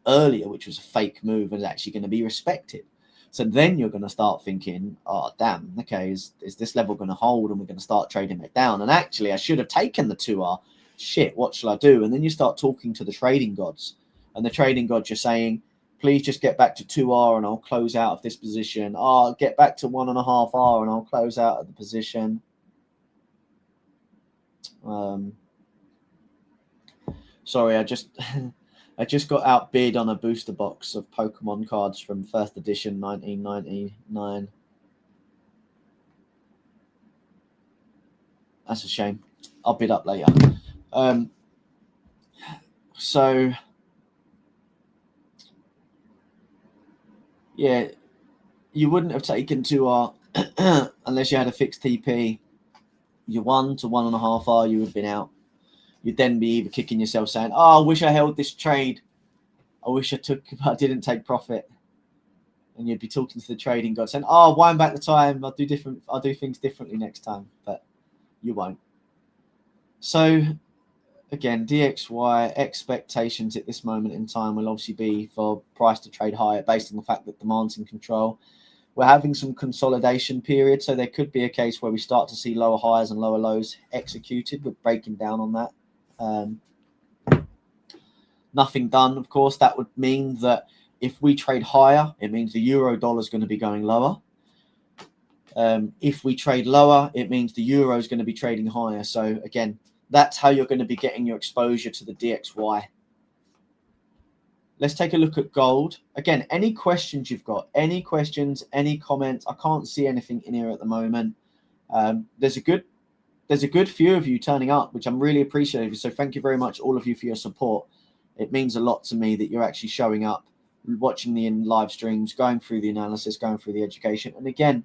earlier, which was a fake move, is actually going to be respected. So then you're going to start thinking, oh, damn, okay, is this level going to hold? And we're going to start trading it down. And actually I should have taken the 2R. Shit, what shall I do? And then you start talking to the trading gods, and the trading gods are saying, please just get back to 2R and I'll close out of this position. Oh, get back to 1.5R and I'll close out of the position. Sorry, I just got outbid on a booster box of Pokemon cards from first edition 1999. That's a shame. I'll bid up later. So yeah, you wouldn't have taken 2R unless you had a fixed TP. Your 1 to 1.5R, you would have been out. You'd then be either kicking yourself saying, oh, I wish I held this trade. I wish I didn't take profit. And you'd be talking to the trading god saying, oh, wind back the time. I'll do things differently next time. But you won't. So again, DXY expectations at this moment in time will obviously be for price to trade higher based on the fact that demand's in control. We're having some consolidation period, so there could be a case where we start to see lower highs and lower lows executed. We're breaking down on that. Nothing done, of course. That would mean that if we trade higher, it means the euro dollar is going to be going lower. If we trade lower, it means the euro is going to be trading higher. So again, that's how you're going to be getting your exposure to the DXY. Let's take a look at gold. Again, any questions you've got, any questions, any comments? I can't see anything in here at the moment. There's a good few of you turning up, which I'm really appreciative. So thank you very much, all of you, for your support. It means a lot to me that you're actually showing up, watching the live streams, going through the analysis, going through the education. And again,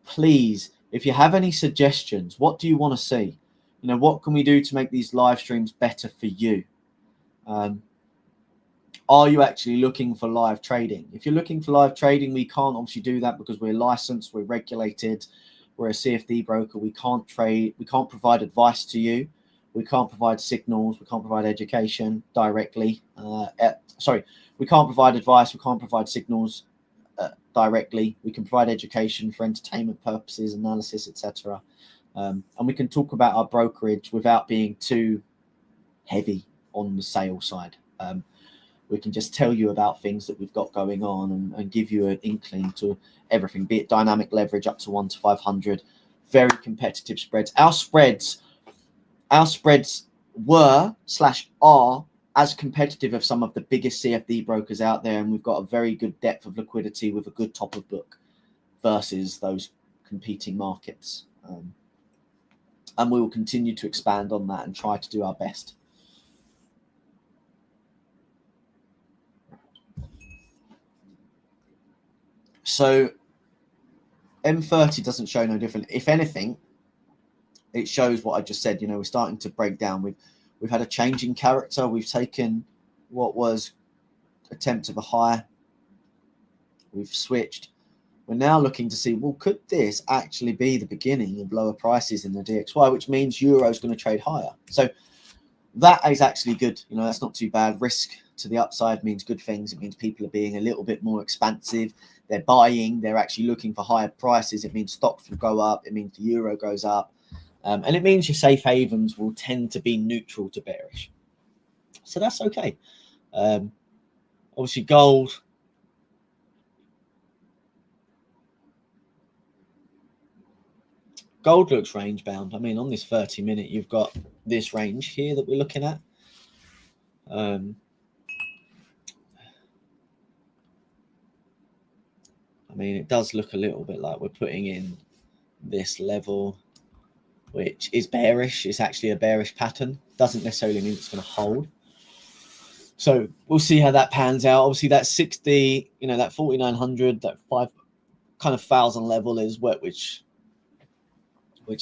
please, if you have any suggestions, what do you want to see? You know, what can we do to make these live streams better for you? Are you actually looking for live trading? If you're looking for live trading, we can't obviously do that because we're licensed, we're regulated, we're a CFD broker. We can't trade, we can't provide advice to you. We can't provide signals, we can't provide education directly. We can't provide advice, we can't provide signals directly. We can provide education for entertainment purposes, analysis, etc. And we can talk about our brokerage without being too heavy on the sales side. We can just tell you about things that we've got going on and give you an inkling to everything, be it dynamic leverage up to 1 to 500, very competitive spreads. Our spreads were/are as competitive as some of the biggest CFD brokers out there, and we've got a very good depth of liquidity with a good top of book versus those competing markets. And we will continue to expand on that and try to do our best. So M30 doesn't show no different. If anything, it shows what I just said. You know, we're starting to break down. We've had a change in character. We've taken what was attempt of a high. We've switched. We're now looking to see, well, could this actually be the beginning of lower prices in the DXY, which means euro is going to trade higher. So that is actually good. You know, that's not too bad. Risk to the upside means good things. It means people are being a little bit more expansive. They're buying. They're actually looking for higher prices. It means stocks will go up. It means the euro goes up. And it means your safe havens will tend to be neutral to bearish. So that's okay. Obviously, gold. Gold looks range bound. I mean, on this 30-minute, you've got this range here that we're looking at. I mean, it does look a little bit like we're putting in this level, which is bearish. It's actually a bearish pattern. Doesn't necessarily mean it's going to hold. So we'll see how that pans out. Obviously, that 60, you know, that 4,900, that 5,000 level is which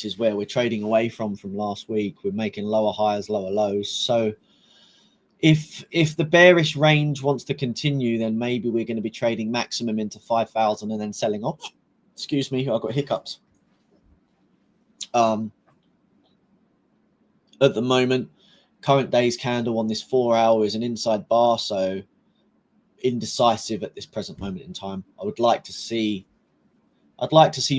is where we're trading away from last week. We're making lower highs, lower lows. So if the bearish range wants to continue, then maybe we're going to be trading maximum into 5,000 and then selling off. Excuse me, I've got hiccups. At the moment, current day's candle on this 4 hour is an inside bar, so indecisive at this present moment in time. I'd like to see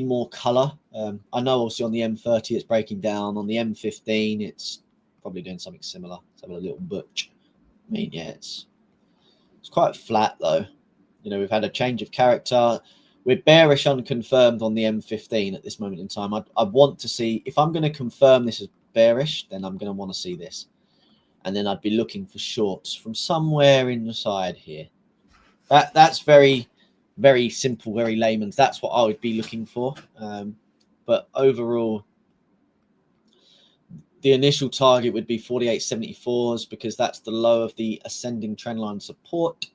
more color. I know obviously on the M30 it's breaking down. On the M15 it's probably doing something similar. Let's have a little butch. I mean, yeah, it's quite flat though. You know, we've had a change of character. We're bearish unconfirmed on the M15 at this moment in time. I want to see, if I'm going to confirm this as bearish, then I'm going to want to see this. And then I'd be looking for shorts from somewhere inside here. That's very, very simple, very layman's. That's what I would be looking for. But overall, the initial target would be 48.74s because that's the low of the ascending trendline support.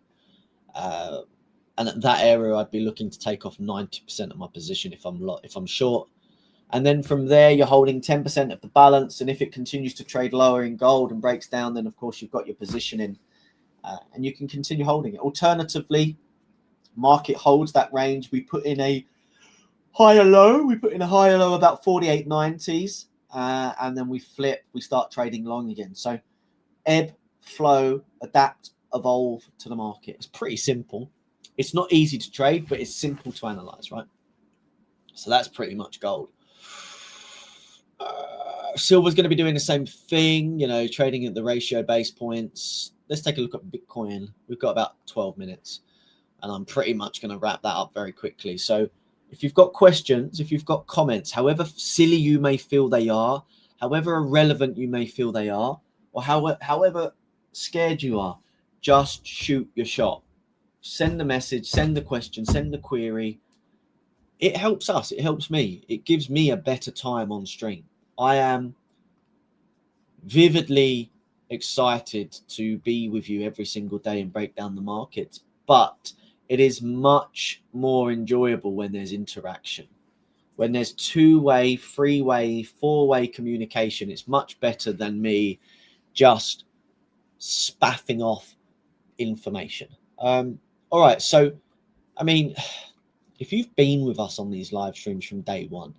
And at that area, I'd be looking to take off 90% of my position if I'm short. And then from there, you're holding 10% of the balance. And if it continues to trade lower in gold and breaks down, then of course you've got your position in, and you can continue holding it. Alternatively, market holds that range. We put in a higher low. We put in a higher low about 48.90s, and then we flip. We start trading long again. So ebb, flow, adapt, evolve to the market. It's pretty simple. It's not easy to trade, but it's simple to analyze, right? So that's pretty much gold. Silver's going to be doing the same thing, you know, trading at the ratio base points. Let's take a look at Bitcoin. We've got about 12 minutes, and I'm pretty much going to wrap that up very quickly. So if you've got questions, if you've got comments, however silly you may feel they are, however irrelevant you may feel they are, or however scared you are, just shoot your shot. Send the message, send the question, send the query. It helps us. It helps me. It gives me a better time on stream. I am vividly excited to be with you every single day and break down the markets, but it is much more enjoyable when there's interaction, when there's two-way, three-way, four-way communication. It's much better than me just spaffing off information. All right, so I mean, if you've been with us on these live streams from day one,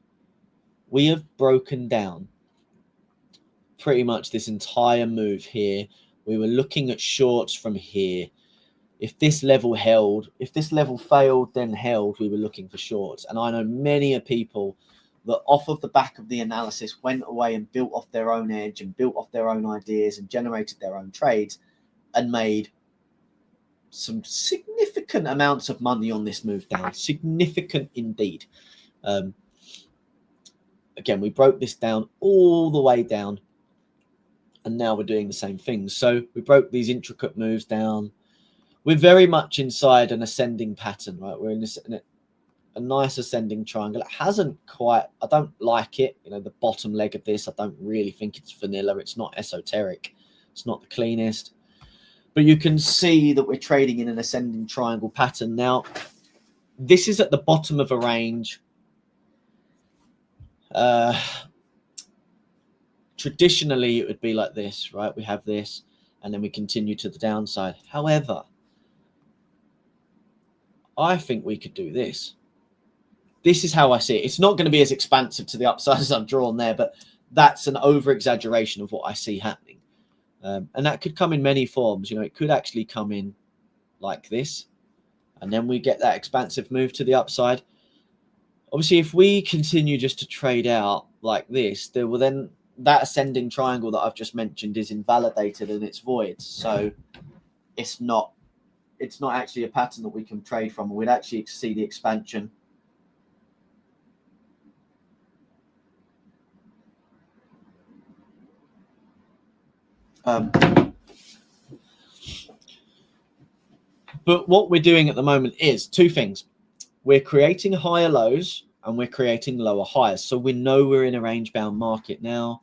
we have broken down pretty much this entire move here. We were looking at shorts from here. If this level held, if this level failed, then held, we were looking for shorts. And I know many people that off of the back of the analysis went away and built off their own edge and built off their own ideas and generated their own trades and made some significant amounts of money on this move down. Significant indeed. Again, we broke this down all the way down, and now we're doing the same thing. So we broke these intricate moves down. We're very much inside an ascending pattern, right? We're in a nice ascending triangle. It hasn't quite, I don't like it. You know, the bottom leg of this, I don't really think it's vanilla. It's not esoteric. It's not the cleanest. But you can see that we're trading in an ascending triangle pattern. Now, this is at the bottom of a range. Traditionally, it would be like this, right? We have this, and then we continue to the downside. However, I think we could do this. This is how I see it. It's not going to be as expansive to the upside as I've drawn there, but that's an over-exaggeration of what I see happening. And that could come in many forms. You know, it could actually come in like this, and then we get that expansive move to the upside. Obviously, if we continue just to trade out like this, there will then that ascending triangle that I've just mentioned is invalidated and it's void. So it's not actually a pattern that we can trade from. We'd actually see the expansion. But what we're doing at the moment is two things. We're creating higher lows and we're creating lower highs. So we know we're in a range-bound market now.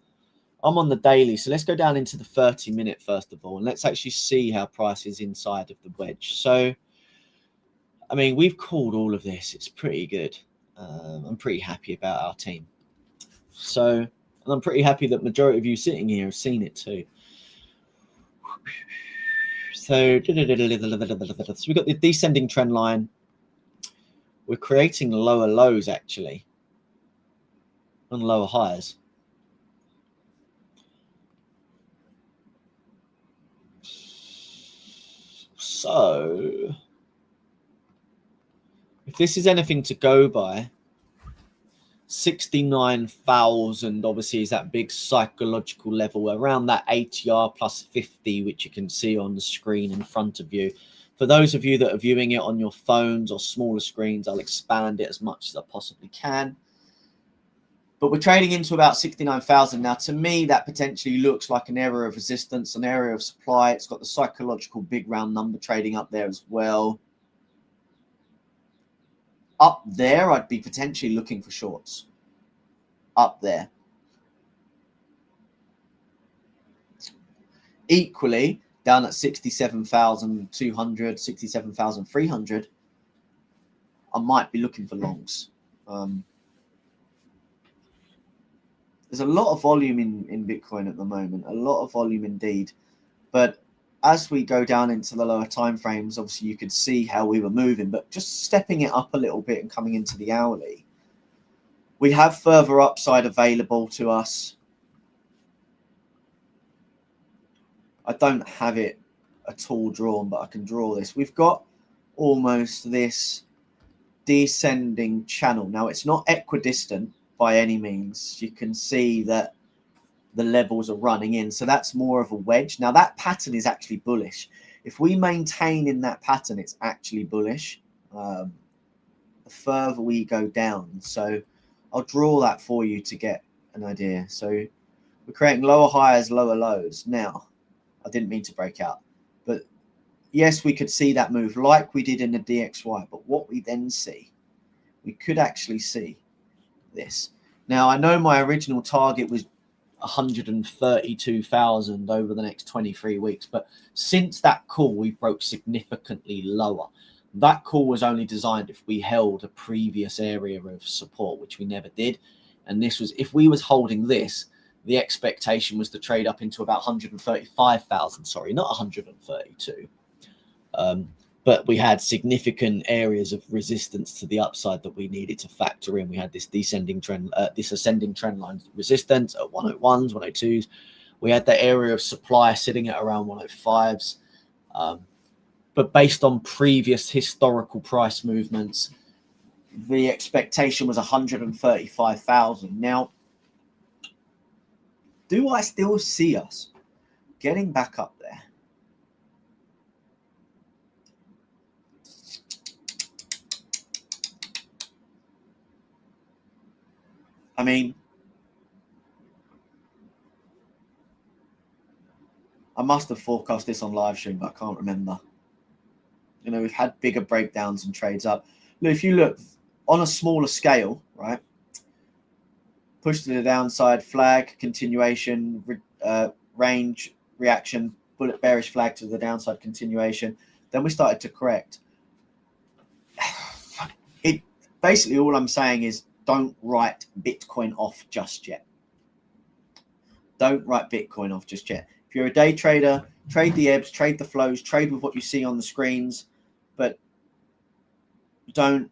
I'm on the daily, so let's go down into the 30-minute first of all, and let's actually see how price is inside of the wedge. So, I mean, we've called all of this. It's pretty good. I'm pretty happy about our team. So, and I'm pretty happy that majority of you sitting here have seen it too. So we've got the descending trend line. We're creating lower lows actually and lower highs. So if this is anything to go by, 69,000 obviously is that big psychological level around that ATR plus 50, which you can see on the screen in front of you. For those of you that are viewing it on your phones or smaller screens, I'll expand it as much as I possibly can. But we're trading into about 69,000. Now, to me, that potentially looks like an area of resistance, an area of supply. It's got the psychological big round number trading up there as well. Up there, I'd be potentially looking for shorts. Up there. Equally, down at 67,200, 67,300, I might be looking for longs. There's a lot of volume in Bitcoin at the moment, a lot of volume indeed. But as we go down into the lower time frames, obviously you could see how we were moving, but just stepping it up a little bit and coming into the hourly, we have further upside available to us. I don't have it at all drawn, but I can draw this. We've got almost this descending channel. Now, it's not equidistant by any means. You can see that the levels are running in. So that's more of a wedge. Now, that pattern is actually bullish. If we maintain in that pattern, it's actually bullish. The further we go down. So I'll draw that for you to get an idea. So we're creating lower highs, lower lows. Now, I didn't mean to break out, but yes, we could see that move like we did in the DXY. But what we then see, we could actually see this. Now, I know my original target was 132,000 over the next 23 weeks, but since that call, we broke significantly lower. That call was only designed if we held a previous area of support, which we never did. And this was, if we was holding this, the expectation was to trade up into about 135,000, sorry, not 132. But we had significant areas of resistance to the upside that we needed to factor in. We had this descending trend, this ascending trend line resistance at 101s, 102s. We had the area of supply sitting at around 105s. But based on previous historical price movements, the expectation was 135,000. Now, do I still see us getting back up there? I mean, I must have forecast this on live stream, but I can't remember. You know, we've had bigger breakdowns and trades up. Look, if you look on a smaller scale, right? Push to the downside, flag, continuation, range, reaction, bullet bearish flag to the downside, continuation. Then we started to correct. It basically, all I'm saying is don't write Bitcoin off just yet. Don't write Bitcoin off just yet. If you're a day trader, trade the ebbs, trade the flows, trade with what you see on the screens, but don't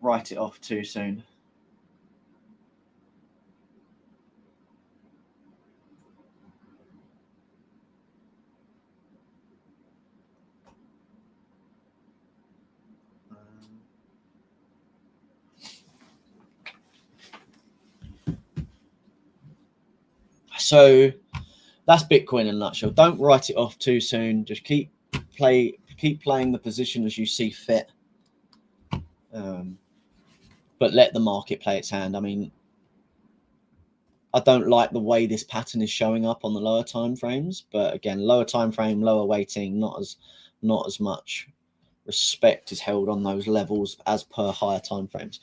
write it off too soon. So that's Bitcoin in a nutshell. Don't write it off too soon. Just keep playing the position as you see fit. But let the market play its hand. I mean, I don't like the way this pattern is showing up on the lower time frames, but again, lower time frame, lower weighting, not as much respect is held on those levels as per higher time frames.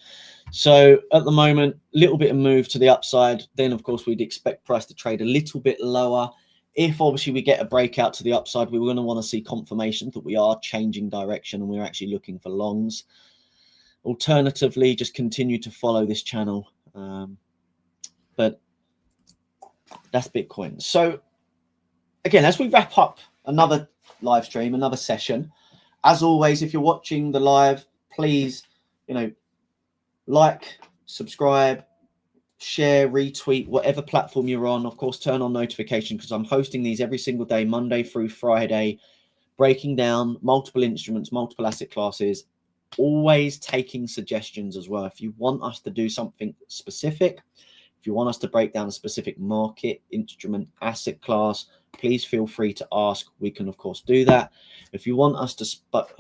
So at the moment, a little bit of move to the upside. Then of course we'd expect price to trade a little bit lower. If obviously we get a breakout to the upside, we're going to want to see confirmation that we are changing direction and we're actually looking for longs. Alternatively, just continue to follow this channel. But that's Bitcoin. So again, as we wrap up another live stream, another session, as always, if you're watching the live, please, like, subscribe, share, retweet, whatever platform you're on. Of course, turn on notification because I'm hosting these every single day, Monday through Friday, breaking down multiple instruments, multiple asset classes, always taking suggestions as well. If you want us to do something specific, if you want us to break down a specific market, instrument, asset class, please feel free to ask. We can, of course, do that. If you want us to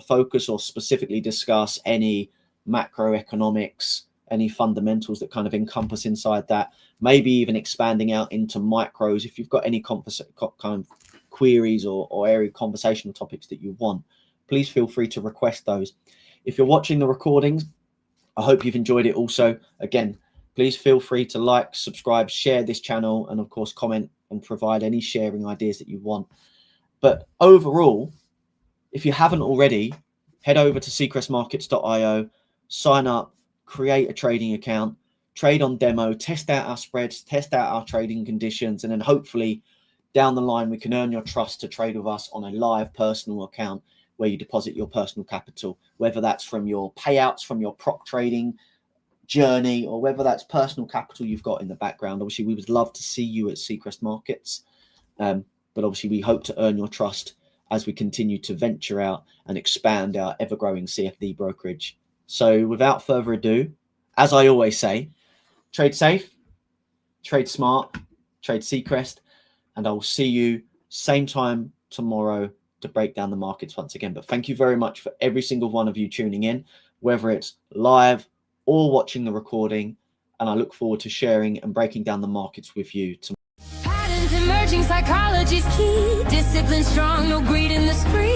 focus or specifically discuss any macroeconomics, any fundamentals that kind of encompass inside that, maybe even expanding out into micros, if you've got any kind of queries or area conversational topics that you want, please feel free to request those. If you're watching the recordings, I hope you've enjoyed it also. Again, please feel free to like, subscribe, share this channel, and of course, comment and provide any sharing ideas that you want. But overall, if you haven't already, head over to seacrestmarkets.io, sign up, create a trading account, trade on demo, test out our spreads, test out our trading conditions, and then hopefully down the line, we can earn your trust to trade with us on a live personal account where you deposit your personal capital, whether that's from your payouts, from your prop trading journey, or whether that's personal capital you've got in the background. Obviously, we would love to see you at Seacrest Markets, but obviously we hope to earn your trust as we continue to venture out and expand our ever-growing CFD brokerage. So without further ado, as I always say, trade safe, trade smart, trade Seacrest, and I will see you same time tomorrow to break down the markets once again. But thank you very much for every single one of you tuning in, whether it's live or watching the recording, and I look forward to sharing and breaking down the markets with you tomorrow. Patterns emerging, psychology's key. Discipline strong, no greed in the spree.